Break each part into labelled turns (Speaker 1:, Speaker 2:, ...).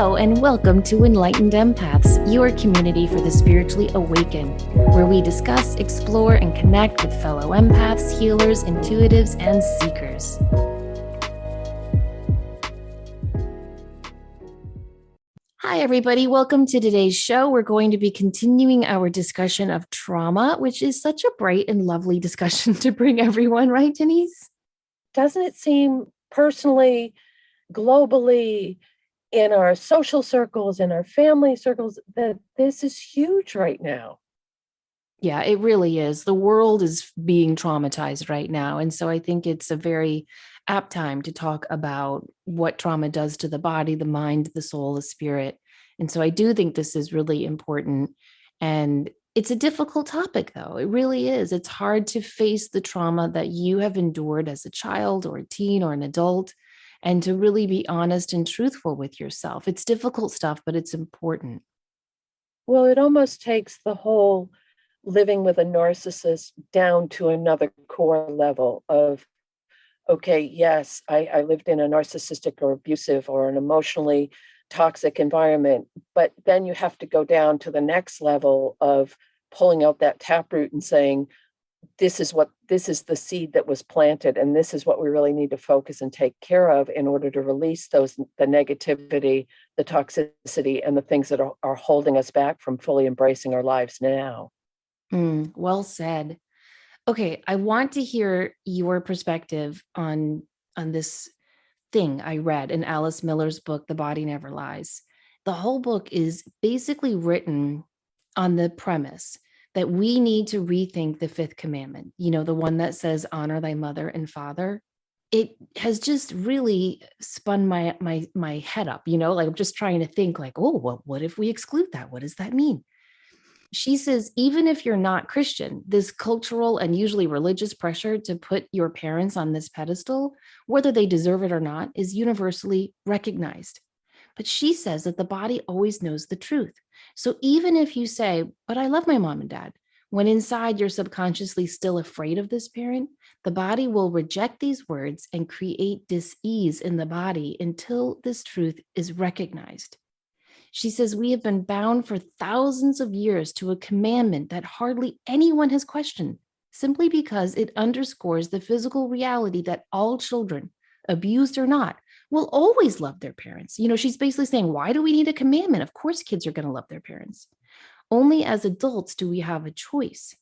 Speaker 1: Hello and welcome to Enlightened Empaths, your community for the spiritually awakened, where we discuss, explore, and connect with fellow empaths, healers, intuitives, and seekers. Hi, everybody. Welcome to today's show. We're going to be continuing our discussion of trauma, which is such a bright and lovely discussion to bring everyone, right, Denise?
Speaker 2: Doesn't it seem personally, globally, in our social circles, in our family circles, that this is huge right now?
Speaker 1: Yeah, it really is. The world is being traumatized right now. And so I think it's a very apt time to talk about what trauma does to the body, the mind, the soul, the spirit. And so I do think this is really important. And it's a difficult topic, though. It really is. It's hard to face the trauma that you have endured as a child or a teen or an adult, and to really be honest and truthful with yourself. It's difficult stuff, but it's important.
Speaker 2: Well, it almost takes the whole living with a narcissist down to another core level of, okay, yes, I lived in a narcissistic or abusive or an emotionally toxic environment, but then you have to go down to the next level of pulling out that taproot and saying, this is the seed that was planted, and this is what we really need to focus and take care of in order to release the negativity, the toxicity, and the things that are holding us back from fully embracing our lives now.
Speaker 1: Well said. Okay, I want to hear your perspective on this thing I read in Alice Miller's book, The Body Never Lies. The whole book is basically written on the premise that we need to rethink the fifth commandment, the one that says, honor thy mother and father. It has just really spun my head up, like I'm just trying to think like, oh, well, what if we exclude that? What does that mean? She says, even if you're not Christian, this cultural and usually religious pressure to put your parents on this pedestal, whether they deserve it or not, is universally recognized. But she says that the body always knows the truth. So even if you say, but I love my mom and dad, when inside you're subconsciously still afraid of this parent, the body will reject these words and create dis-ease in the body until this truth is recognized. She says, we have been bound for thousands of years to a commandment that hardly anyone has questioned, simply because it underscores the physical reality that all children, abused or not, will always love their parents. She's basically saying, why do we need a commandment? Of course, kids are going to love their parents. Only as adults do we have a choice.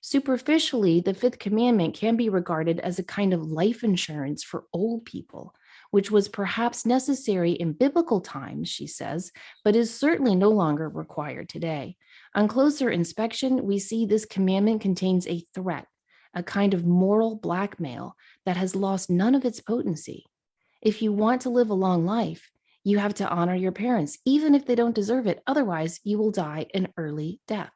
Speaker 1: Superficially, the fifth commandment can be regarded as a kind of life insurance for old people, which was perhaps necessary in biblical times, she says, but is certainly no longer required today. On closer inspection, we see this commandment contains a threat, a kind of moral blackmail that has lost none of its potency. If you want to live a long life, you have to honor your parents, even if they don't deserve it. Otherwise, you will die an early death.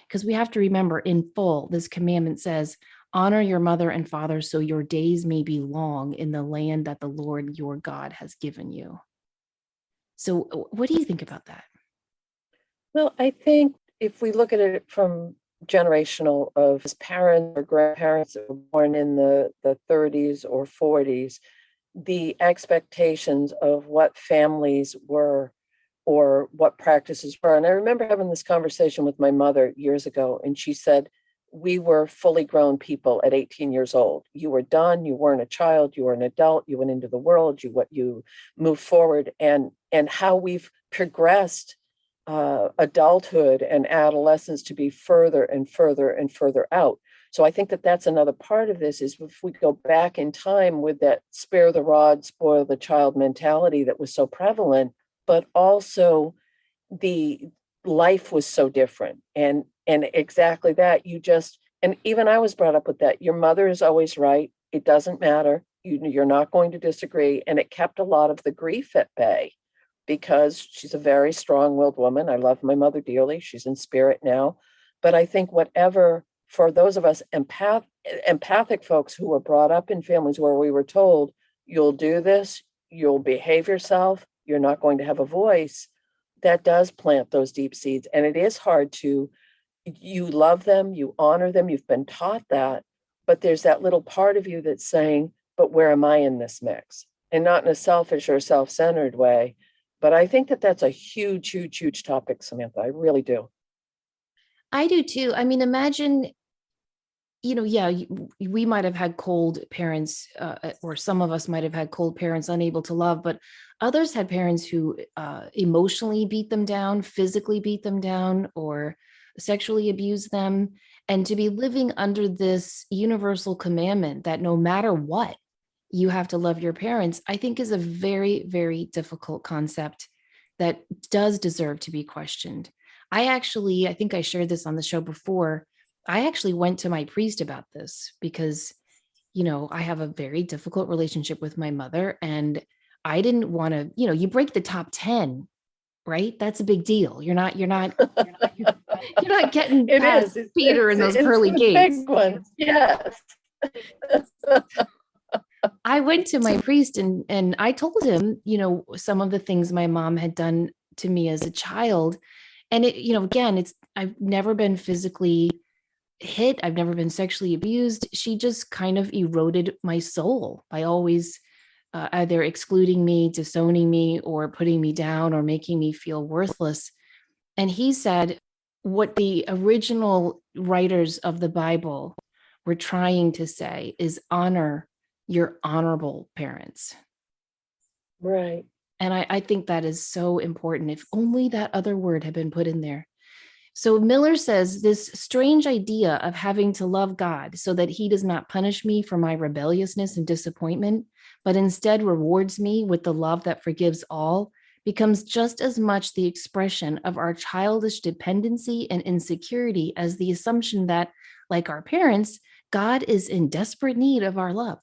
Speaker 1: Because we have to remember in full, this commandment says, honor your mother and father so your days may be long in the land that the Lord your God has given you. So what do you think about that?
Speaker 2: Well, I think if we look at it from generational of his parents or grandparents that were born in the 30s or 40s, the expectations of what families were or what practices were. And I remember having this conversation with my mother years ago, and she said, we were fully grown people at 18 years old. You were done. You weren't a child. You were an adult. You went into the world. You moved forward, and how we've progressed adulthood and adolescence to be further and further and further out. So I think that that's another part of this is if we go back in time with that spare the rod, spoil the child mentality that was so prevalent, but also the life was so different. And exactly that, and even I was brought up with that. Your mother is always right. It doesn't matter. You're not going to disagree. And it kept a lot of the grief at bay because she's a very strong-willed woman. I love my mother dearly. She's in spirit now. But I think for those of us empathic folks who were brought up in families where we were told, you'll do this, you'll behave yourself, you're not going to have a voice, that does plant those deep seeds. And it is hard you love them, you honor them, you've been taught that, but there's that little part of you that's saying, but where am I in this mix? And not in a selfish or self-centered way, But I think that that's a huge, huge, huge topic, Samantha. I really do.
Speaker 1: I do too. I mean, imagine, yeah, we might have had cold parents, or some of us might have had cold parents unable to love, but others had parents who emotionally beat them down, physically beat them down, or sexually abused them. And to be living under this universal commandment that no matter what, you have to love your parents, I think is a very, very difficult concept that does deserve to be questioned. I think I shared this on the show before. I actually went to my priest about this because, I have a very difficult relationship with my mother, and I didn't want to, you break the top 10, right? That's a big deal. You're not getting
Speaker 2: It
Speaker 1: past
Speaker 2: is.
Speaker 1: Peter in those
Speaker 2: It's
Speaker 1: pearly
Speaker 2: the
Speaker 1: gates.
Speaker 2: big ones. Yes.
Speaker 1: I went to my priest and I told him, some of the things my mom had done to me as a child. And again, I've never been physically hit. I've never been sexually abused. She just kind of eroded my soul by always either excluding me, disowning me, or putting me down or making me feel worthless. And he said what the original writers of the Bible were trying to say is honor your honorable parents.
Speaker 2: Right.
Speaker 1: And I think that is so important. If only that other word had been put in there. So Miller says this strange idea of having to love God so that he does not punish me for my rebelliousness and disappointment, but instead rewards me with the love that forgives all, becomes just as much the expression of our childish dependency and insecurity as the assumption that, like our parents, God is in desperate need of our love.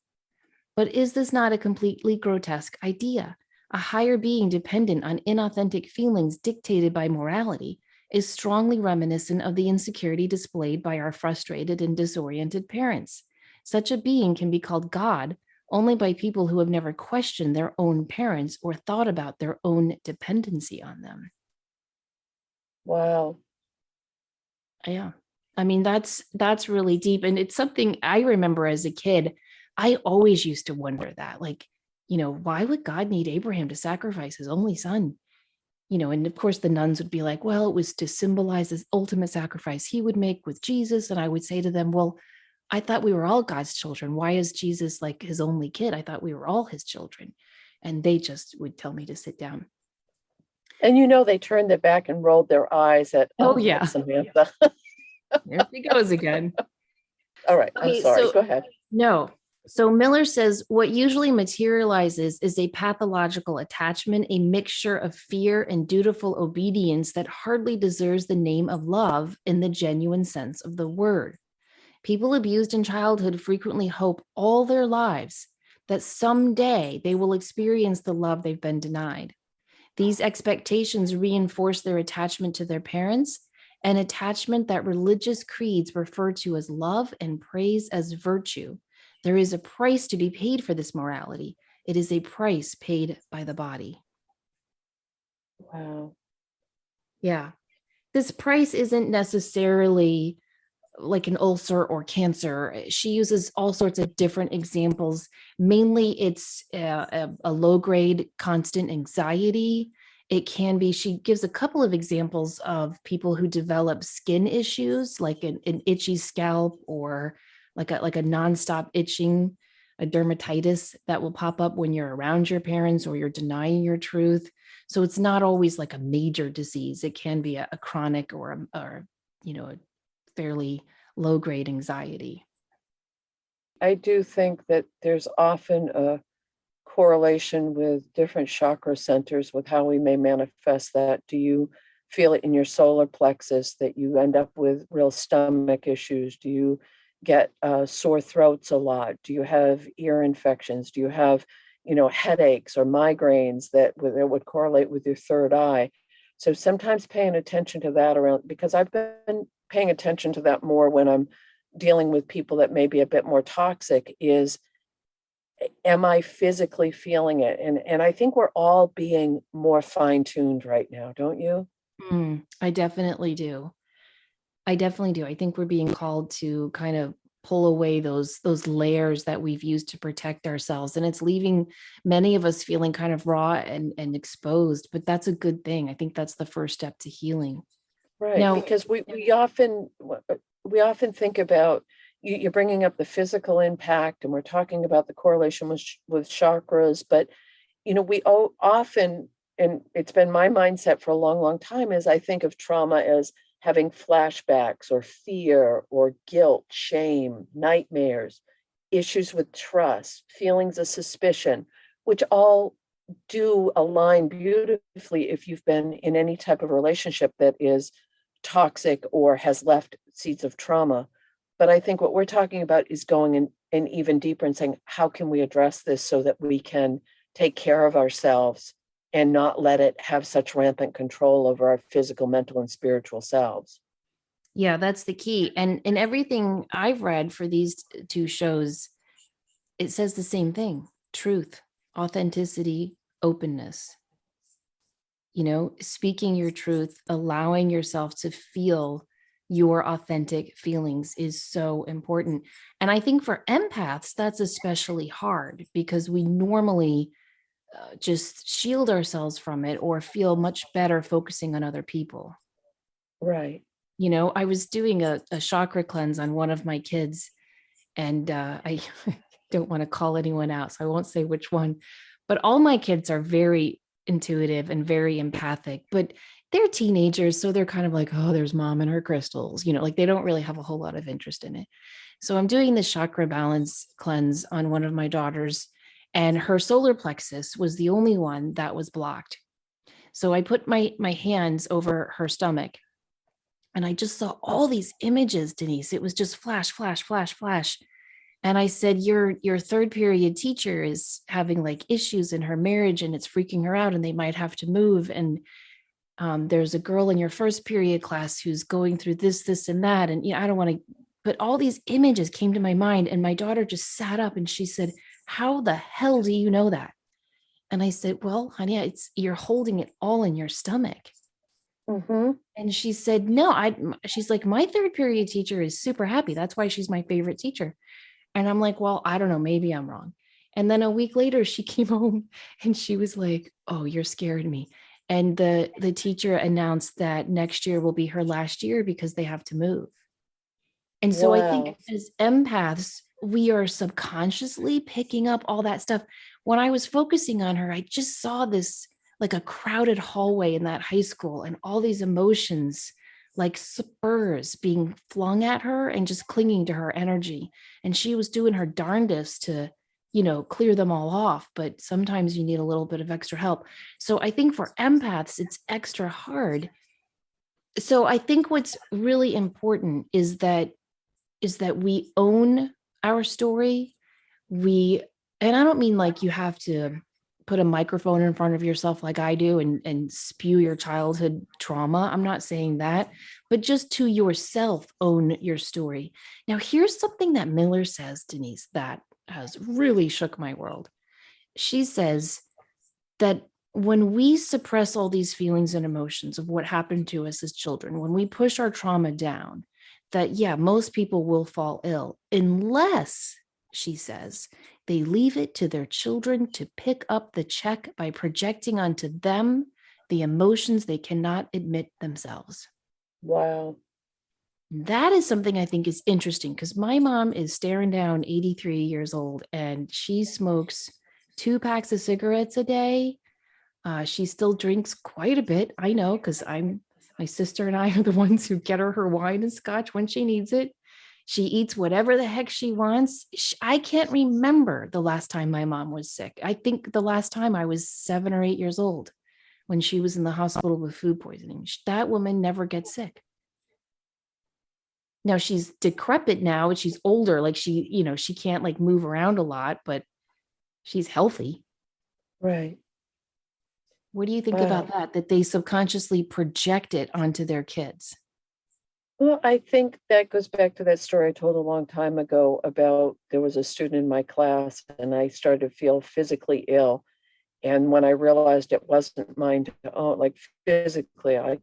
Speaker 1: But is this not a completely grotesque idea? A higher being dependent on inauthentic feelings dictated by morality is strongly reminiscent of the insecurity displayed by our frustrated and disoriented parents. Such a being can be called God only by people who have never questioned their own parents or thought about their own dependency on them.
Speaker 2: Wow.
Speaker 1: Yeah. I mean, that's really deep. And it's something I remember as a kid. I always used to wonder that, like, why would God need Abraham to sacrifice his only son? And of course the nuns would be like, well, it was to symbolize this ultimate sacrifice he would make with Jesus. And I would say to them, well, I thought we were all God's children. Why is Jesus like his only kid? I thought we were all his children. And they just would tell me to sit down.
Speaker 2: And they turned their back and rolled their eyes at,
Speaker 1: Oh,
Speaker 2: oh,
Speaker 1: yeah.
Speaker 2: Samantha.
Speaker 1: There she goes again.
Speaker 2: All right. I'm
Speaker 1: Okay,
Speaker 2: sorry.
Speaker 1: so
Speaker 2: Go ahead.
Speaker 1: no. So Miller says what usually materializes is a pathological attachment, a mixture of fear and dutiful obedience that hardly deserves the name of love in the genuine sense of the word. People abused in childhood frequently hope all their lives that someday they will experience the love they've been denied. These expectations reinforce their attachment to their parents, an attachment that religious creeds refer to as love and praise as virtue. There is a price to be paid for this morality. It is a price paid by the body.
Speaker 2: Wow.
Speaker 1: Yeah. This price isn't necessarily like an ulcer or cancer. She uses all sorts of different examples. Mainly, it's a low grade constant anxiety. It can be, she gives a couple of examples of people who develop skin issues, like an itchy scalp or like a nonstop itching, a dermatitis that will pop up when you're around your parents or you're denying your truth. So it's not always like a major disease. It can be a chronic or a fairly low grade anxiety.
Speaker 2: I do think that there's often a correlation with different chakra centers with how we may manifest that. Do you feel it in your solar plexus that you end up with real stomach issues? Do you get sore throats a lot? Do you have ear infections? Do you have, headaches or migraines that would correlate with your third eye? So sometimes paying attention to that around, because I've been paying attention to that more when I'm dealing with people that may be a bit more toxic, is am I physically feeling it? And I think we're all being more fine-tuned right now, don't you?
Speaker 1: I definitely do. I definitely do. I think we're being called to kind of pull away those layers that we've used to protect ourselves, and it's leaving many of us feeling kind of raw and exposed. But that's a good thing. I think that's the first step to healing.
Speaker 2: Right,
Speaker 1: Now,
Speaker 2: because we often think about you're bringing up the physical impact, and we're talking about the correlation with chakras, but we often, and it's been my mindset for a long, long time, is I think of trauma as having flashbacks or fear or guilt, shame, nightmares, issues with trust, feelings of suspicion, which all do align beautifully if you've been in any type of relationship that is toxic or has left seeds of trauma. But I think what we're talking about is going in even deeper and saying, how can we address this so that we can take care of ourselves and not let it have such rampant control over our physical, mental, and spiritual selves?
Speaker 1: yeah, that's the key. And in everything I've read for these two shows, it says the same thing: truth, authenticity, openness. Speaking your truth, allowing yourself to feel your authentic feelings is so important. And I think for empaths, that's especially hard because we normally just shield ourselves from it or feel much better focusing on other people.
Speaker 2: Right.
Speaker 1: I was doing a chakra cleanse on one of my kids, and I don't want to call anyone out, so I won't say which one, but all my kids are very intuitive and very empathic, but they're teenagers. So they're kind of like, oh, there's mom and her crystals, like they don't really have a whole lot of interest in it. So I'm doing the chakra balance cleanse on one of my daughters, and her solar plexus was the only one that was blocked. So I put my hands over her stomach, and I just saw all these images, Denise. It was just flash, flash, flash, flash. And I said, your third period teacher is having like issues in her marriage and it's freaking her out and they might have to move. And there's a girl in your first period class who's going through this, and that. And I don't want to, but all these images came to my mind. And my daughter just sat up and she said, how the hell do you know that? And I said, well, honey, you're holding it all in your stomach.
Speaker 2: Mm-hmm.
Speaker 1: And she said, no, she's like, my third period teacher is super happy. That's why she's my favorite teacher. And I'm like, well, I don't know, maybe I'm wrong. And then a week later, she came home and she was like, oh, you're scaring me. And the teacher announced that next year will be her last year because they have to move. And so I think
Speaker 2: Wow.
Speaker 1: as empaths, we are subconsciously picking up all that stuff. When I was focusing on her, I just saw this like a crowded hallway in that high school and all these emotions like spurs being flung at her and just clinging to her energy. And she was doing her darndest to, clear them all off. But sometimes you need a little bit of extra help. So I think for empaths, it's extra hard. So I think what's really important is that we own our story. And I don't mean like you have to put a microphone in front of yourself like I do and spew your childhood trauma. I'm not saying that, but just to yourself own your story. Now, here's something that Miller says, Denise, that has really shook my world. She says that when we suppress all these feelings and emotions of what happened to us as children, when we push our trauma down, that, yeah, most people will fall ill unless, she says, they leave it to their children to pick up the check by projecting onto them the emotions they cannot admit themselves.
Speaker 2: Wow.
Speaker 1: That is something I think is interesting because my mom is staring down 83 years old and she smokes 2 packs of cigarettes a day. She still drinks quite a bit. I know because my sister and I are the ones who get her wine and scotch when she needs it. She eats whatever the heck she wants. I can't remember the last time my mom was sick. I think the last time I was 7 or 8 years old when she was in the hospital with food poisoning. That woman never gets sick. Now she's decrepit now and she's older. Like she can't like move around a lot, but she's healthy.
Speaker 2: Right.
Speaker 1: What do you think
Speaker 2: Wow.
Speaker 1: about that they subconsciously project it onto their kids?
Speaker 2: Well, I think that goes back to that story I told a long time ago about there was a student in my class and I started to feel physically ill. And when I realized it wasn't mine to own, like physically, I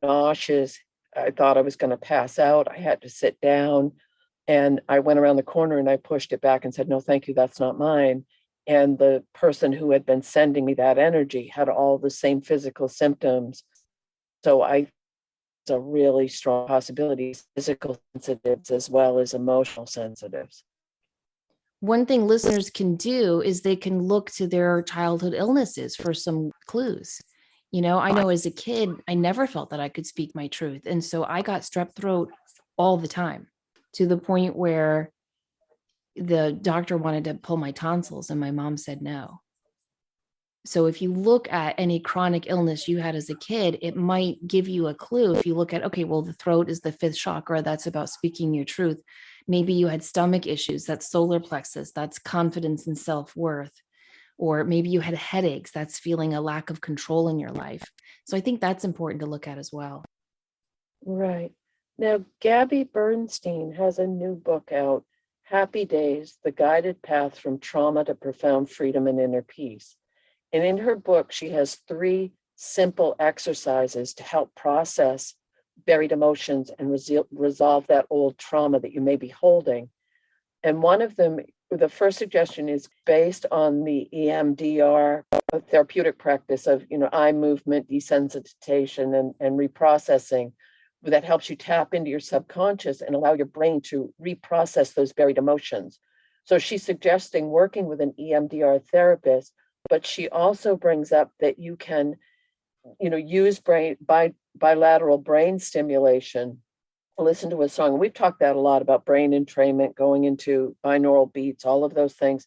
Speaker 2: nauseous. I thought I was going to pass out. I had to sit down. And I went around the corner and I pushed it back and said, no, thank you, that's not mine. And the person who had been sending me that energy had all the same physical symptoms. So it's a really strong possibility, physical sensitives as well as emotional sensitives.
Speaker 1: One thing listeners can do is they can look to their childhood illnesses for some clues. I know as a kid, I never felt that I could speak my truth. And so I got strep throat all the time, to the point where the doctor wanted to pull my tonsils and my mom said no. So if you look at any chronic illness you had as a kid, it might give you a clue. If you look at, okay, well, the throat is the fifth chakra, that's about speaking your truth. Maybe you had stomach issues, that's solar plexus, that's confidence and self-worth. Or maybe you had headaches, that's feeling a lack of control in your life. So I think that's important to look at as well.
Speaker 2: Right. Now, Gabby Bernstein has a new book out, Happy Days, The Guided Path from Trauma to Profound Freedom and Inner Peace. And in her book, she has 3 simple exercises to help process buried emotions and resolve that old trauma that you may be holding. And one of them, the first suggestion is based on the EMDR therapeutic practice of, eye movement, desensitization, and reprocessing that helps you tap into your subconscious and allow your brain to reprocess those buried emotions. So she's suggesting working with an EMDR therapist, but she also brings up that you can, use bilateral brain stimulation, listen to a song. We've talked that a lot about brain entrainment, going into binaural beats, all of those things.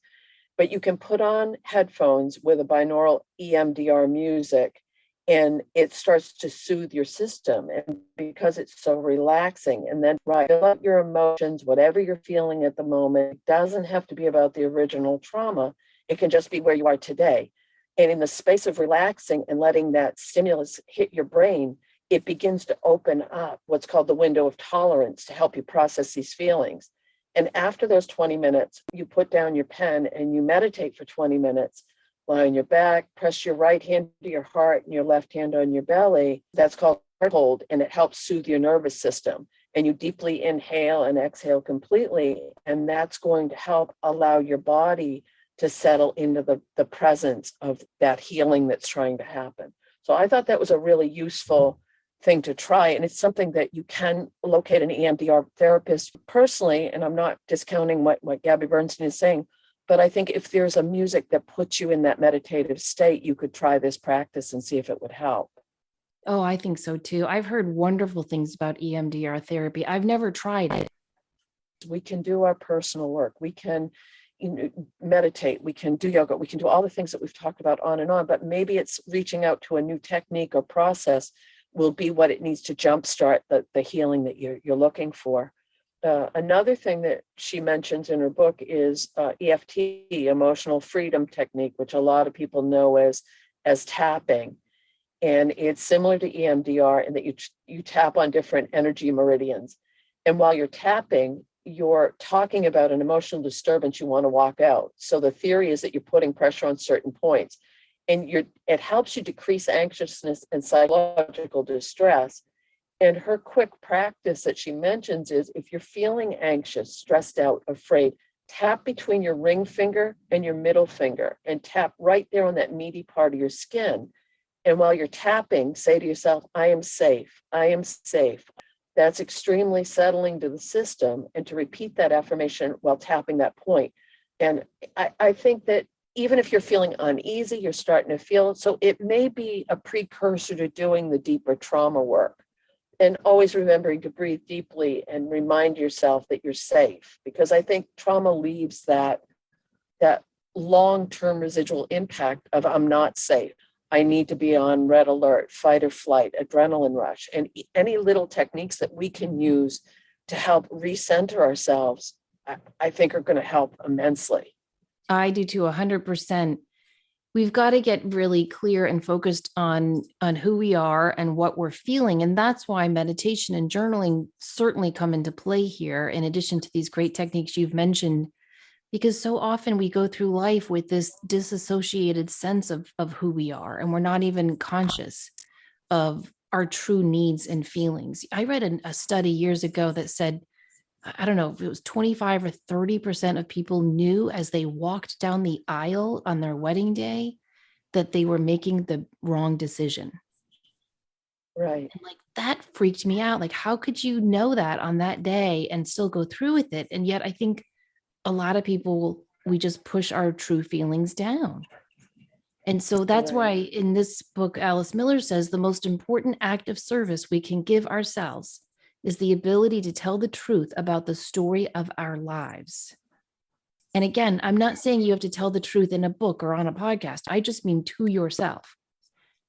Speaker 2: But you can put on headphones with a binaural EMDR music and it starts to soothe your system. And because it's so relaxing, and then fill out your emotions, whatever you're feeling at the moment, it doesn't have to be about the original trauma. It can just be where you are today. And in the space of relaxing and letting that stimulus hit your brain, it begins to open up what's called the window of tolerance to help you process these feelings. And after those 20 minutes, you put down your pen and you meditate for 20 minutes, lie on your back, press your right hand to your heart and your left hand on your belly. That's called heart hold, and it helps soothe your nervous system. And you deeply inhale and exhale completely, and that's going to help allow your body to settle into the presence of that healing that's trying to happen. So I thought that was a really useful thing to try. And it's something that you can locate an EMDR therapist personally. And I'm not discounting what Gabby Bernstein is saying, but I think if there's a music that puts you in that meditative state, you could try this practice and see if it would help.
Speaker 1: Oh, I think so too. I've heard wonderful things about EMDR therapy. I've never tried it.
Speaker 2: We can do our personal work. We can meditate, we can do yoga, we can do all the things that we've talked about on and on, but maybe it's reaching out to a new technique or process will be what it needs to jumpstart the healing that you're looking for. Another thing that she mentions in her book is EFT, emotional freedom technique, which a lot of people know as tapping. And it's similar to EMDR in that you tap on different energy meridians. And while you're tapping, you're talking about an emotional disturbance you want to walk out. So the theory is that you're putting pressure on certain points, and it helps you decrease anxiousness and psychological distress. And her quick practice that she mentions is if you're feeling anxious, stressed out, afraid, tap between your ring finger and your middle finger and tap right there on that meaty part of your skin. And while you're tapping, say to yourself, I am safe. I am safe. That's extremely settling to the system, and to repeat that affirmation while tapping that point. And I think that even if you're feeling uneasy, you're starting to feel it. So it may be a precursor to doing the deeper trauma work. And always remembering to breathe deeply and remind yourself that you're safe, because I think trauma leaves that long-term residual impact of I'm not safe. I need to be on red alert, fight or flight, adrenaline rush, and any little techniques that we can use to help recenter ourselves, I think are going to help immensely.
Speaker 1: I do too, 100%. We've got to get really clear and focused on who we are and what we're feeling. And that's why meditation and journaling certainly come into play here, in addition to these great techniques you've mentioned, because so often we go through life with this disassociated sense of who we are, and we're not even conscious of our true needs and feelings. I read a study years ago that said I don't know if it was 25 or 30% of people knew as they walked down the aisle on their wedding day that they were making the wrong decision.
Speaker 2: Right.
Speaker 1: And like that freaked me out. Like, how could you know that on that day and still go through with it? And yet, I think a lot of people, we just push our true feelings down. And so that's why
Speaker 2: Right.
Speaker 1: in this book, Alice Miller says the most important act of service we can give ourselves is the ability to tell the truth about the story of our lives. And again, I'm not saying you have to tell the truth in a book or on a podcast. I just mean to yourself.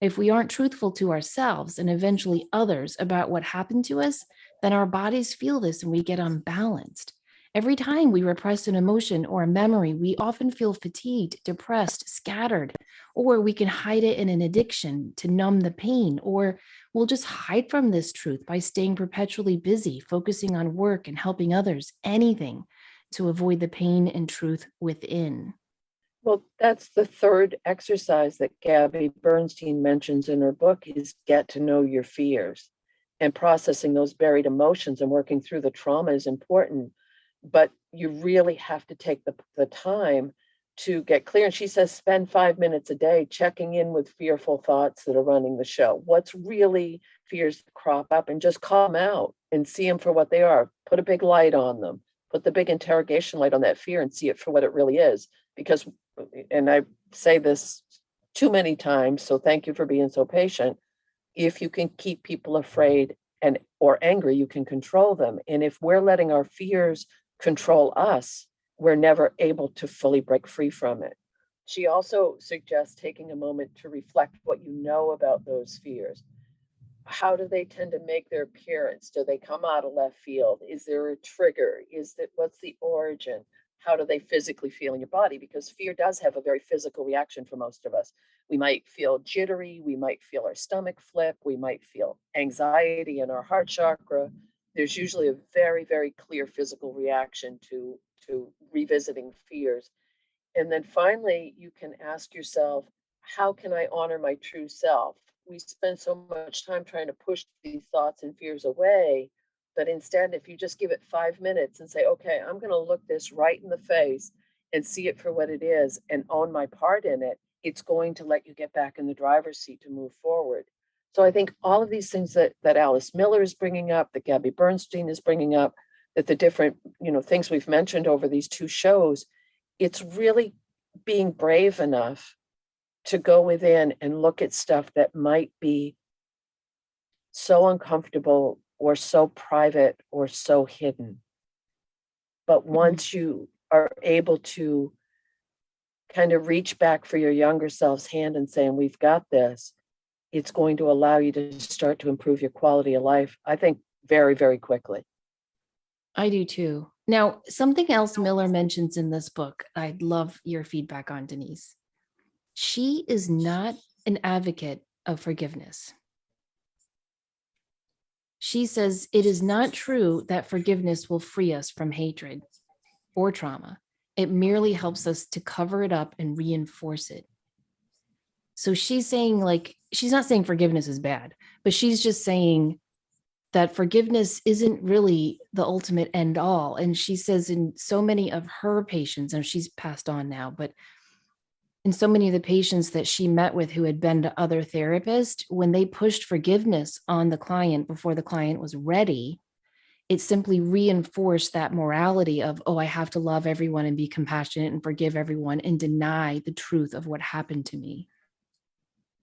Speaker 1: If we aren't truthful to ourselves and eventually others about what happened to us, then our bodies feel this and we get unbalanced. Every time we repress an emotion or a memory, we often feel fatigued, depressed, scattered, or we can hide it in an addiction to numb the pain, or we'll just hide from this truth by staying perpetually busy, focusing on work and helping others, anything to avoid the pain and truth within.
Speaker 2: Well, that's the third exercise that Gabby Bernstein mentions in her book is get to know your fears. And processing those buried emotions and working through the trauma is important. But you really have to take the time to get clear. And she says, spend 5 minutes a day checking in with fearful thoughts that are running the show. What's really fears that crop up, and just call them out and see them for what they are. Put a big light on them. Put the big interrogation light on that fear and see it for what it really is. Because, and I say this too many times, so thank you for being so patient. If you can keep people afraid and or angry, you can control them. And if we're letting our fears control us, we're never able to fully break free from it. She also suggests taking a moment to reflect what you know about those fears. How do they tend to make their appearance? Do they come out of left field? Is there a trigger? Is that what's the origin? How do they physically feel in your body? Because fear does have a very physical reaction for most of us. We might feel jittery, we might feel our stomach flip, we might feel anxiety in our heart chakra. There's usually a very, very clear physical reaction to revisiting fears. And then finally, you can ask yourself, how can I honor my true self? We spend so much time trying to push these thoughts and fears away. But instead, if you just give it 5 minutes and say, okay, I'm going to look this right in the face and see it for what it is and own my part in it, it's going to let you get back in the driver's seat to move forward. So I think all of these things that Alice Miller is bringing up, that Gabby Bernstein is bringing up, that the different, things we've mentioned over these two shows, it's really being brave enough to go within and look at stuff that might be so uncomfortable or so private or so hidden. But once you are able to kind of reach back for your younger self's hand and saying, we've got this, it's going to allow you to start to improve your quality of life, I think, very, very quickly.
Speaker 1: I do too. Now, something else Miller mentions in this book, I'd love your feedback on, Denise. She is not an advocate of forgiveness. She says it is not true that forgiveness will free us from hatred or trauma. It merely helps us to cover it up and reinforce it. So she's saying, like, she's not saying forgiveness is bad, but she's just saying that forgiveness isn't really the ultimate end all. And she says in so many of her patients, and she's passed on now, but in so many of the patients that she met with who had been to other therapists, when they pushed forgiveness on the client before the client was ready, it simply reinforced that morality of, oh, I have to love everyone and be compassionate and forgive everyone and deny the truth of what happened to me.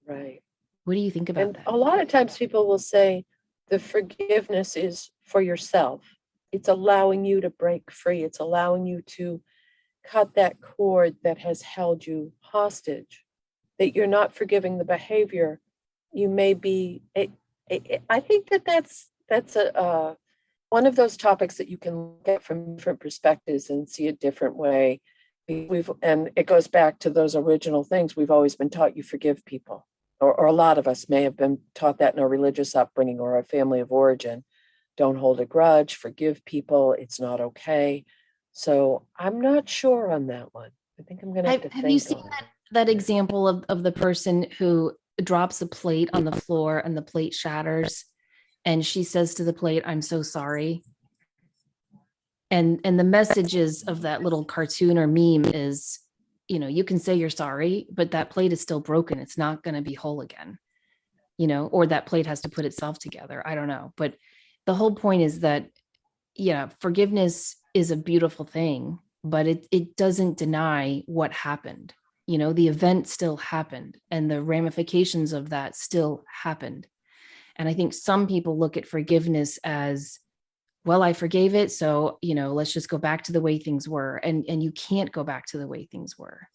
Speaker 2: Right.
Speaker 1: What do you think about
Speaker 2: And
Speaker 1: that?
Speaker 2: a lot of times people will say the forgiveness is for yourself. It's allowing you to break free. It's allowing you to cut that cord that has held you hostage, that you're not forgiving the behavior. You may be, I think that's a one of those topics that you can look at from different perspectives and see a different way. And it goes back to those original things. We've always been taught you forgive people, or a lot of us may have been taught that in our religious upbringing or our family of origin. Don't hold a grudge, forgive people, it's not okay. So I'm not sure on that one. I think I'm going to have to
Speaker 1: Have you
Speaker 2: think
Speaker 1: seen
Speaker 2: on
Speaker 1: that example of the person who drops a plate on the floor and the plate shatters and she says to the plate, I'm so sorry? And the messages of that little cartoon or meme is, you can say you're sorry, but that plate is still broken. It's not going to be whole again, or that plate has to put itself together. I don't know. But the whole point is that, yeah, forgiveness is a beautiful thing, but it doesn't deny what happened. The event still happened and the ramifications of that still happened. And I think some people look at forgiveness as, well, I forgave it, so let's just go back to the way things were, and you can't go back to the way things were.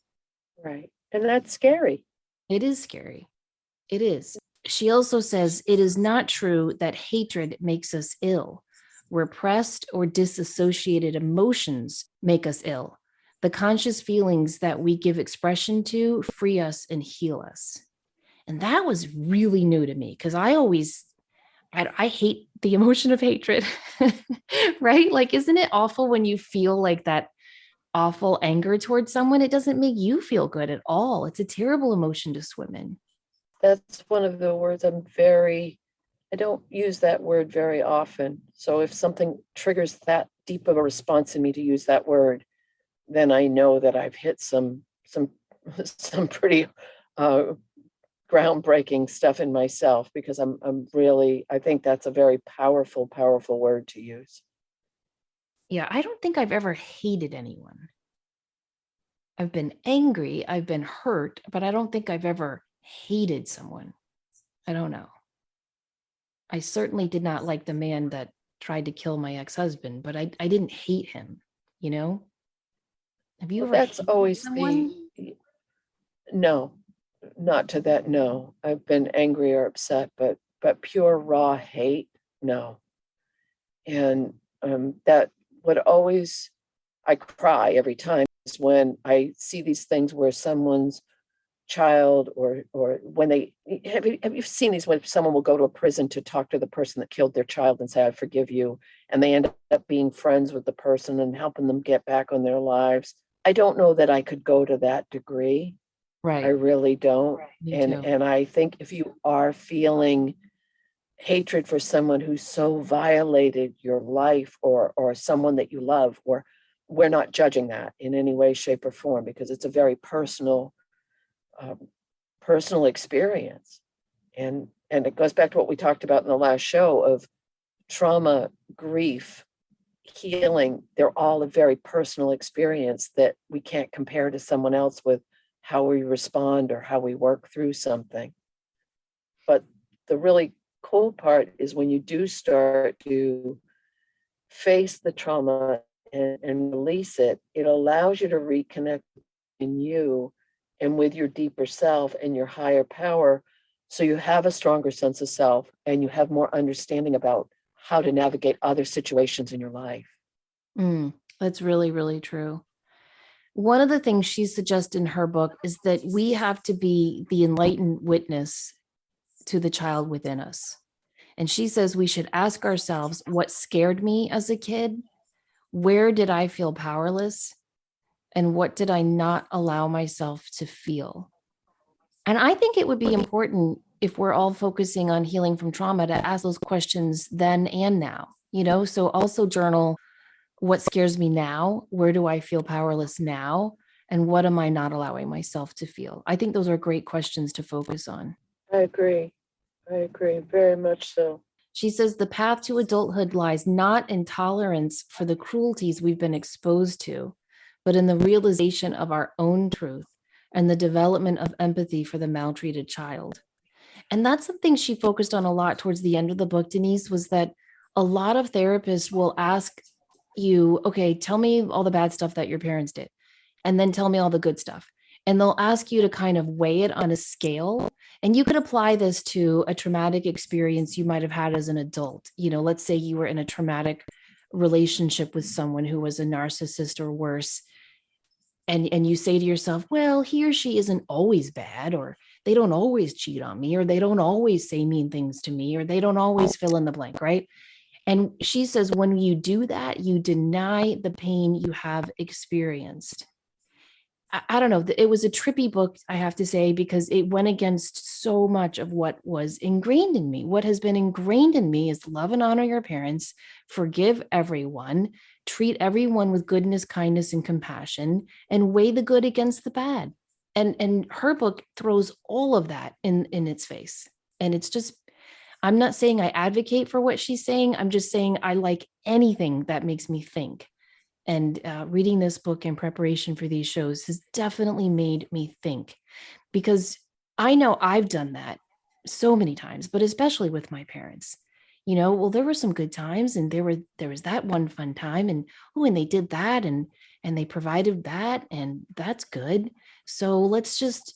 Speaker 2: Right. And that's scary.
Speaker 1: It is scary. It is. She also says it is not true that hatred makes us ill. Repressed or disassociated emotions make us ill. The conscious feelings that we give expression to free us and heal us. And that was really new to me because I hate the emotion of hatred, right? Like, isn't it awful when you feel like that awful anger towards someone? It doesn't make you feel good at all. It's a terrible emotion to swim in.
Speaker 2: That's one of the words I don't use that word very often. So if something triggers that deep of a response in me to use that word, then I know that I've hit some some pretty groundbreaking stuff in myself, because I think that's a very powerful word to use.
Speaker 1: Yeah, I don't think I've ever hated anyone. I've been angry, I've been hurt, but I don't think I've ever hated someone. I don't know. I certainly did not like the man that tried to kill my ex-husband, but I didn't hate him, you know? Have you
Speaker 2: Well,
Speaker 1: ever
Speaker 2: that's
Speaker 1: hated
Speaker 2: always
Speaker 1: someone?
Speaker 2: no, not to that. No, I've been angry or upset, but pure raw hate, no. And that would always, I cry every time is when I see these things where someone's child, or when they have you seen these when someone will go to a prison to talk to the person that killed their child and say, I forgive you, and they end up being friends with the person and helping them get back on their lives. I don't know that I could go to that degree. I
Speaker 1: Right.
Speaker 2: really don't.
Speaker 1: Me
Speaker 2: And
Speaker 1: too.
Speaker 2: I think if you are feeling hatred for someone who so violated your life, or someone that you love, or we're not judging that in any way, shape, or form, because it's a very um, personal experience. And it goes back to what we talked about in the last show of trauma, grief, healing. They're all a very personal experience that we can't compare to someone else with how we respond or how we work through something. But the really cool part is when you do start to face the trauma and release it, it allows you to reconnect in you and with your deeper self and your higher power. So you have a stronger sense of self and you have more understanding about how to navigate other situations in your life.
Speaker 1: That's really, really true. One of the things she suggests in her book is that we have to be the enlightened witness to the child within us. And she says we should ask ourselves what scared me as a kid? Where did I feel powerless? And what did I not allow myself to feel? And I think it would be important if we're all focusing on healing from trauma to ask those questions then and now, So also journal what scares me now? Where do I feel powerless now? And what am I not allowing myself to feel? I think those are great questions to focus on.
Speaker 2: I agree. I agree very much so.
Speaker 1: She says the path to adulthood lies not in tolerance for the cruelties we've been exposed to, but in the realization of our own truth and the development of empathy for the maltreated child. And that's something she focused on a lot towards the end of the book, Denise, was that a lot of therapists will ask you, okay, tell me all the bad stuff that your parents did, and then tell me all the good stuff. And they'll ask you to kind of weigh it on a scale. And you could apply this to a traumatic experience you might have had as an adult. Let's say you were in a traumatic relationship with someone who was a narcissist or worse. And you say to yourself, well, he or she isn't always bad, or they don't always cheat on me, or they don't always say mean things to me, or they don't always fill in the blank, right? And she says, when you do that, you deny the pain you have experienced. I don't know. It was a trippy book, I have to say, because it went against so much of what was ingrained in me. What has been ingrained in me is love and honor your parents, forgive everyone, treat everyone with goodness, kindness, and compassion, and weigh the good against the bad. And her book throws all of that in its face. And it's just, I'm not saying I advocate for what she's saying. I'm just saying I like anything that makes me think. And reading this book in preparation for these shows has definitely made me think, because I know I've done that so many times, but especially with my parents. Well, there were some good times, and there was that one fun time, and oh, and they did that, and they provided that, and that's good. So let's just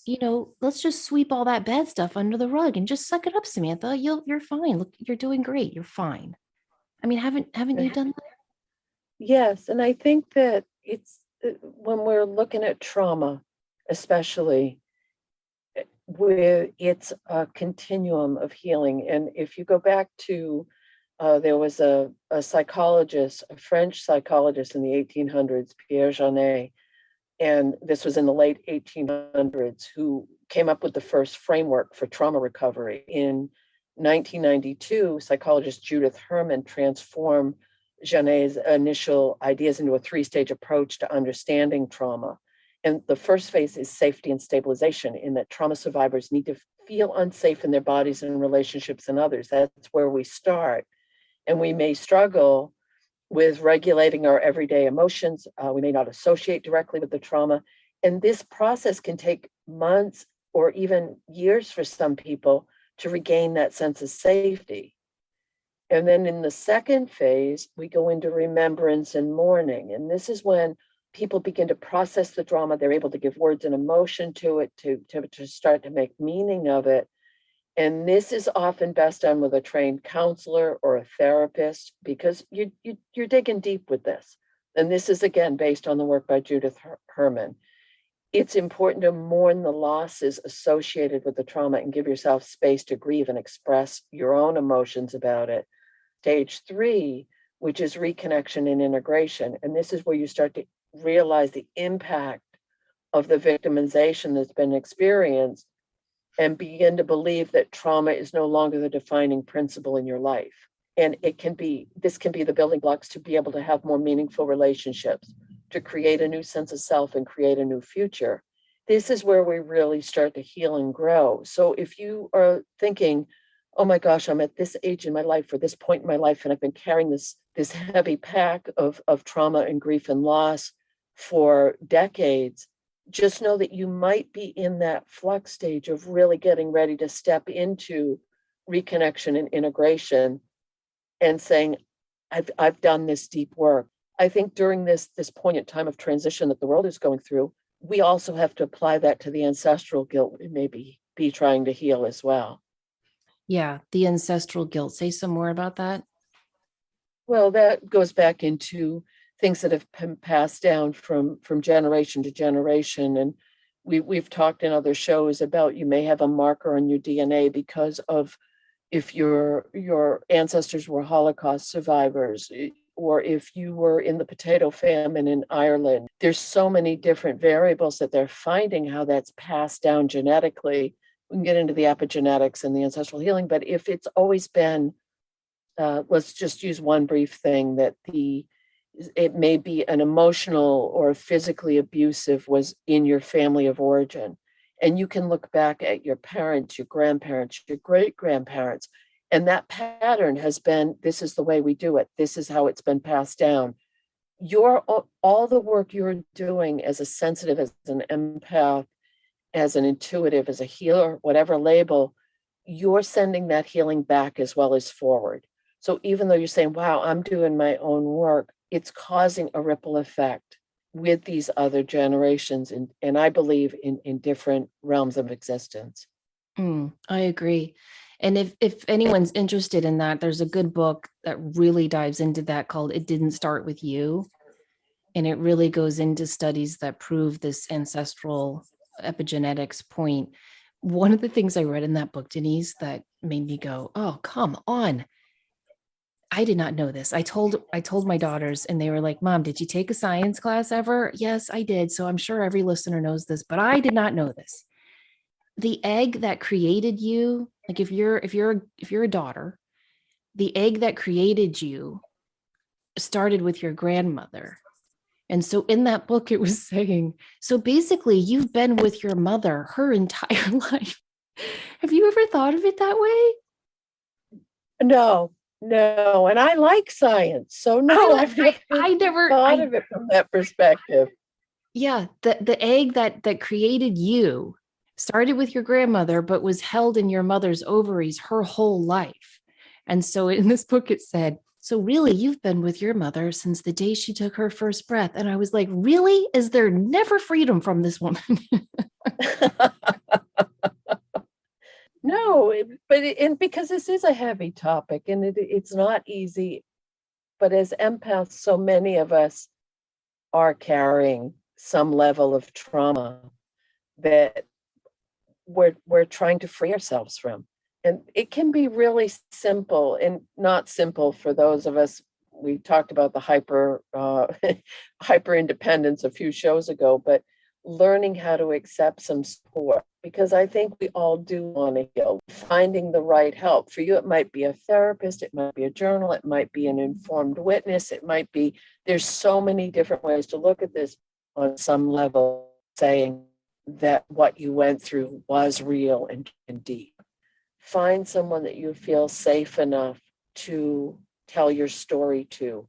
Speaker 1: sweep all that bad stuff under the rug and just suck it up, Samantha. You're fine. Look, you're doing great. You're fine. I mean, haven't you done that?
Speaker 2: Yes, and I think that it's when we're looking at trauma, especially where it's a continuum of healing. And if you go back to, there was a psychologist, a French psychologist in the 1800s, Pierre Janet, and this was in the late 1800s, who came up with the first framework for trauma recovery. In 1992, psychologist Judith Herman transformed Janet's initial ideas into a three-stage approach to understanding trauma. And the first phase is safety and stabilization, in that trauma survivors need to feel unsafe in their bodies and relationships and others. That's where we start. And we may struggle with regulating our everyday emotions. We may not associate directly with the trauma. And this process can take months or even years for some people to regain that sense of safety. And then in the second phase, we go into remembrance and mourning. And this is when people begin to process the trauma. They're able to give words and emotion to it, to start to make meaning of it. And this is often best done with a trained counselor or a therapist, because you're digging deep with this. And this is, again, based on the work by Judith Herman. It's important to mourn the losses associated with the trauma and give yourself space to grieve and express your own emotions about it. Stage 3, which is reconnection and integration. And this is where you start to realize the impact of the victimization that's been experienced, and begin to believe that trauma is no longer the defining principle in your life. And this can be the building blocks to be able to have more meaningful relationships, to create a new sense of self and create a new future. This is where we really start to heal and grow. So if you are thinking, oh my gosh, I'm at this age in my life, or this point in my life, and I've been carrying this heavy pack of trauma and grief and loss for decades, just know that you might be in that flux stage of really getting ready to step into reconnection and integration, and saying, I've done this deep work. I think during this poignant time of transition that the world is going through, we also have to apply that to the ancestral guilt we may be trying to heal as well.
Speaker 1: Yeah, the ancestral guilt. Say some more about that.
Speaker 2: Well, that goes back into things that have been passed down from generation to generation. And we've talked in other shows about, you may have a marker on your DNA because of, if your ancestors were Holocaust survivors, or if you were in the potato famine in Ireland. There's so many different variables that they're finding how that's passed down genetically. We can get into the epigenetics and the ancestral healing, but if it's always been, let's just use one brief thing, that it may be an emotional or physically abusive was in your family of origin. And you can look back at your parents, your grandparents, your great grandparents, and that pattern has been, this is the way we do it. This is how it's been passed down. All the work you're doing as a sensitive, as an empath, as an intuitive, as a healer, whatever label, you're sending that healing back as well as forward. So even though you're saying, wow, I'm doing my own work, it's causing a ripple effect with these other generations, and I believe in different realms of existence.
Speaker 1: I agree. And if anyone's interested in that, there's a good book that really dives into that called It Didn't Start With You. And it really goes into studies that prove this ancestral epigenetics point. One of the things I read in that book, Denise, that made me go, oh, come on. I did not know this. I told my daughters and they were like, "Mom, did you take a science class ever?" Yes, I did. So I'm sure every listener knows this, but I did not know this. The egg that created you, like if you're a daughter, the egg that created you started with your grandmother. And so in that book, it was saying, so basically, you've been with your mother her entire life. Have you ever thought of it that way?
Speaker 2: No, no, and I like science, so
Speaker 1: I
Speaker 2: no, I've never
Speaker 1: I never
Speaker 2: thought
Speaker 1: I
Speaker 2: of it from that perspective.
Speaker 1: yeah, the egg that created you started with your grandmother, but was held in your mother's ovaries her whole life. And so in this book, it said, so really, you've been with your mother since the day she took her first breath. And I was like, really? Is there never freedom from this woman?
Speaker 2: No, and because this is a heavy topic and it's not easy, but as empaths, so many of us are carrying some level of trauma that we're trying to free ourselves from. And it can be really simple and not simple for those of us. We talked about the hyper independence a few shows ago, but learning how to accept some support, because I think we all do want to heal. Finding the right help for you, it might be a therapist, it might be a journal, it might be an informed witness, it might be, there's so many different ways to look at this. On some level, saying that what you went through was real and deep. Find someone that you feel safe enough to tell your story to.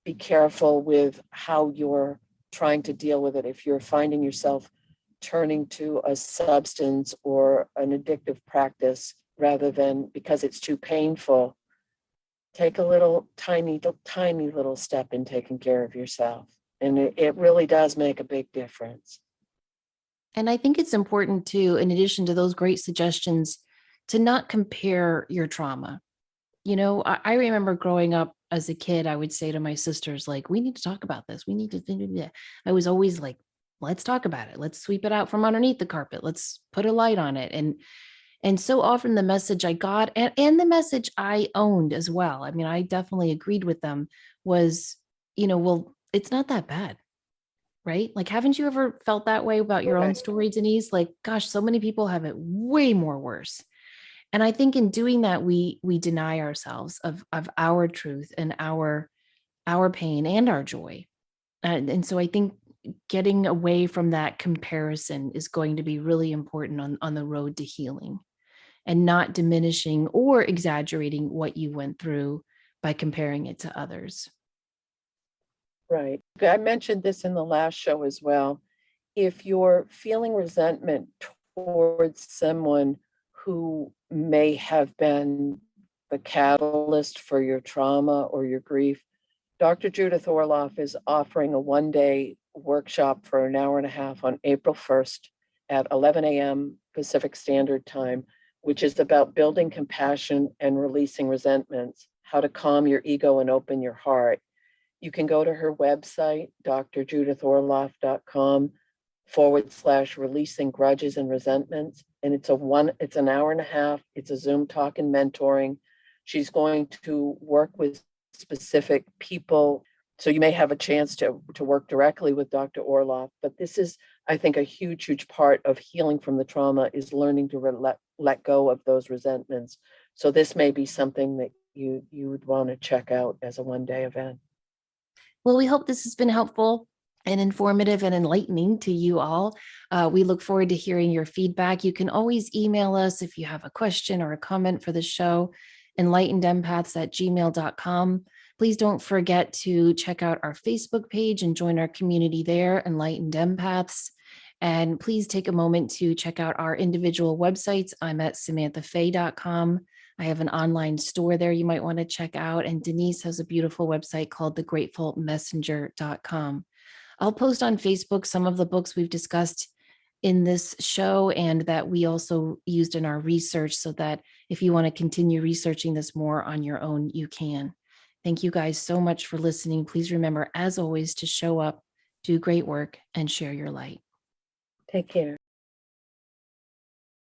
Speaker 2: Be careful with how you're trying to deal with it. If you're finding yourself turning to a substance or an addictive practice rather than because it's too painful, take a little tiny little step in taking care of yourself. And it really does make a big difference.
Speaker 1: And I think it's important to, in addition to those great suggestions, to not compare your trauma. I remember growing up as a kid, I would say to my sisters, like, we need to talk about this. We need to, I was always like, let's talk about it. Let's sweep it out from underneath the carpet. Let's put a light on it. And so often the message I got and the message I owned as well. I mean, I definitely agreed with them was, well, it's not that bad. Right? Like, haven't you ever felt that way about your own
Speaker 2: Right.
Speaker 1: story, Denise? Like, gosh, so many people have it way more worse. And I think in doing that, we deny ourselves of our truth and our pain and our joy. And so I think getting away from that comparison is going to be really important on the road to healing, and not diminishing or exaggerating what you went through by comparing it to others.
Speaker 2: Right. I mentioned this in the last show as well. If you're feeling resentment towards someone who may have been the catalyst for your trauma or your grief, Dr. Judith Orloff is offering a 1-day workshop for an hour and a half on April 1st at 11 a.m. Pacific Standard Time, which is about building compassion and releasing resentments, how to calm your ego and open your heart. You can go to her website, drjudithorloff.com/releasing grudges and resentments. And it's an hour and a half. It's a Zoom talk and mentoring. She's going to work with specific people. So you may have a chance to work directly with Dr. Orloff. But this is, I think, a huge part of healing from the trauma is learning to let go of those resentments. So this may be something that you would want to check out as a 1-day event.
Speaker 1: Well, we hope this has been helpful and informative and enlightening to you all. We look forward to hearing your feedback. You can always email us if you have a question or a comment for the show, enlightenedempaths@gmail.com. Please don't forget to check out our Facebook page and join our community there, Enlightened Empaths. And please take a moment to check out our individual websites. I'm at samanthafay.com. I have an online store there you might want to check out. And Denise has a beautiful website called thegratefulmessenger.com. I'll post on Facebook some of the books we've discussed in this show and that we also used in our research, so that if you want to continue researching this more on your own, you can. Thank you guys so much for listening. Please remember, as always, to show up, do great work, and share your light.
Speaker 2: Take care.